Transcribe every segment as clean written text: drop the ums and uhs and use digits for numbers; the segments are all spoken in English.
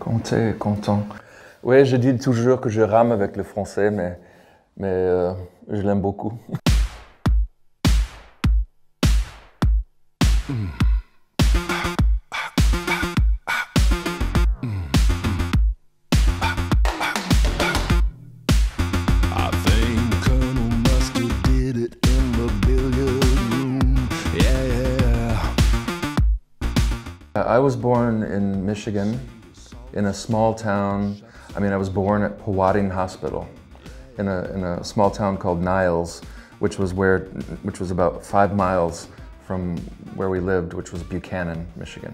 Compter, content. Oui, je dis toujours que je rame avec le français, mais je l'aime beaucoup. I was born in Michigan, in a small town. I mean, I was born at Powhatan Hospital, in a small town called Niles, which was about 5 miles from where we lived, which was Buchanan, Michigan.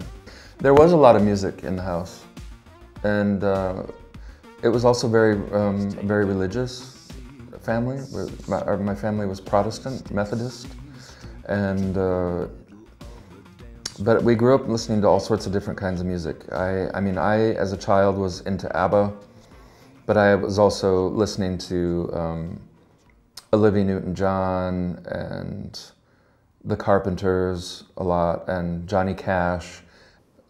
There was a lot of music in the house, and it was also very religious family. My family was Protestant, Methodist, and but we grew up listening to all sorts of different kinds of music. I mean, as a child, was into ABBA, but I was also listening to Olivia Newton-John and the Carpenters a lot, and Johnny Cash,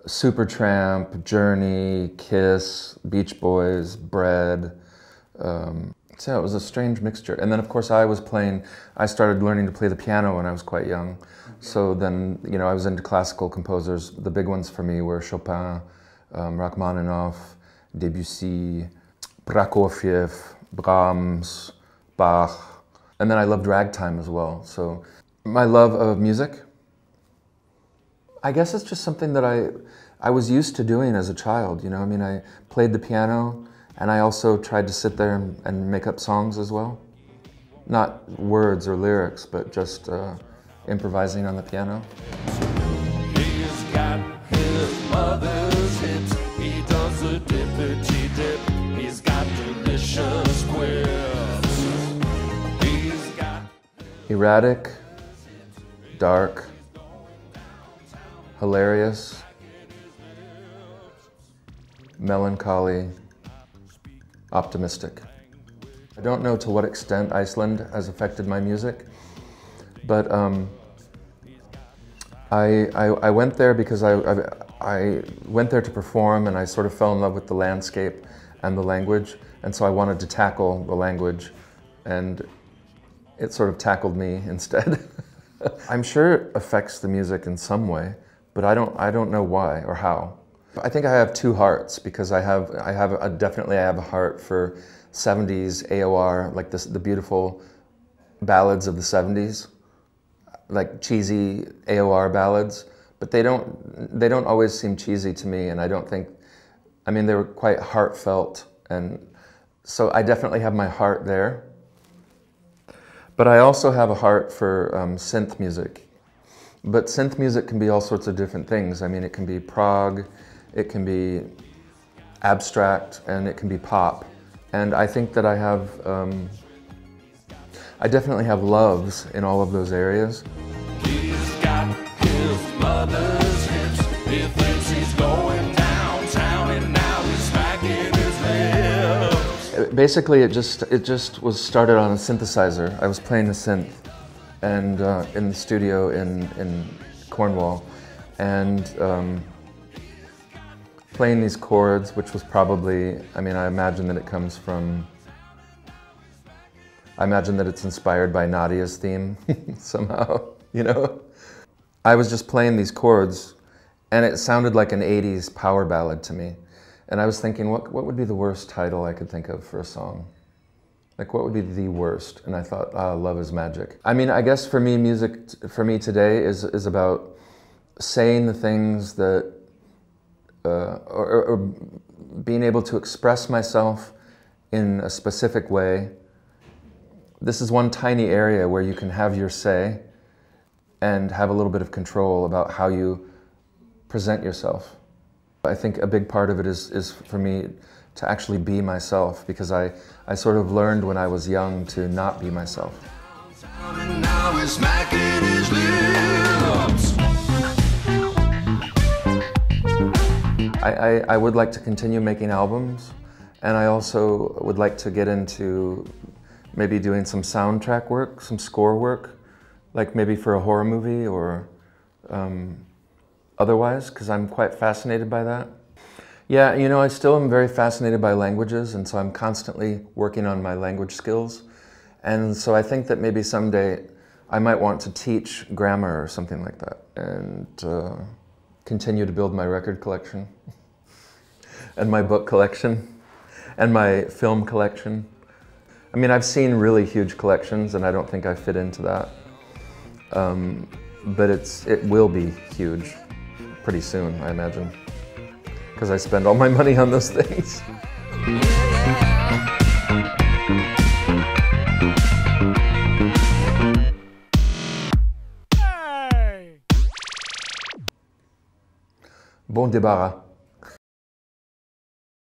Supertramp, Journey, Kiss, Beach Boys, Bread. So it was a strange mixture. And then, of course, I started learning to play the piano when I was quite young. So then, you know, I was into classical composers. The big ones for me were Chopin, Rachmaninov, Debussy, Prokofiev, Brahms, Bach. And then I loved ragtime as well. So my love of music, I guess it's just something that I was used to doing as a child, you know. I mean, I played the piano, and I also tried to sit there and make up songs as well. Not words or lyrics, but just improvising on the piano. He's got his mother's hips. He does a dippity dip. He's got delicious quips. He's got Erratic, dark, hilarious, melancholy, optimistic. I don't know to what extent Iceland has affected my music, but I went there because I went there to perform, and I sort of fell in love with the landscape and the language, and so I wanted to tackle the language, and it sort of tackled me instead. I'm sure it affects the music in some way, but I don't know why or how. I think I have two hearts, because I definitely have a heart for 70s AOR, like the beautiful ballads of the 70s, like cheesy AOR ballads, but they don't always seem cheesy to me, and I mean, they were quite heartfelt, and so I definitely have my heart there. But I also have a heart for synth music. But synth music can be all sorts of different things. I mean, it can be prog, it can be abstract, and it can be pop. And I think that I definitely have loves in all of those areas. He's got his mother's hips. He thinks he's going downtown, and now he's smacking his lips. Basically, it just was started on a synthesizer. I was playing a synth, and in the studio in Cornwall, and playing these chords, which was probably, I mean, I imagine that it's inspired by Nadia's theme somehow, you know? I was just playing these chords, and it sounded like an 80s power ballad to me. And I was thinking, what would be the worst title I could think of for a song? Like, what would be the worst? And I thought, Love is Magic. I mean, I guess for me, music, for me today is about saying the things that, or being able to express myself in a specific way. This is one tiny area where you can have your say and have a little bit of control about how you present yourself. I think a big part of it is for me to actually be myself, because I sort of learned when I was young to not be myself. And now he's smacking his lips. I would like to continue making albums, and I also would like to get into maybe doing some soundtrack work, some score work, like maybe for a horror movie or otherwise, because I'm quite fascinated by that. Yeah, you know, I still am very fascinated by languages, and so I'm constantly working on my language skills. And so I think that maybe someday I might want to teach grammar or something like that, and continue to build my record collection, and my book collection, and my film collection. I mean, I've seen really huge collections, and I don't think I fit into that. But it will be huge pretty soon, I imagine, because I spend all my money on those things. Bon débarras.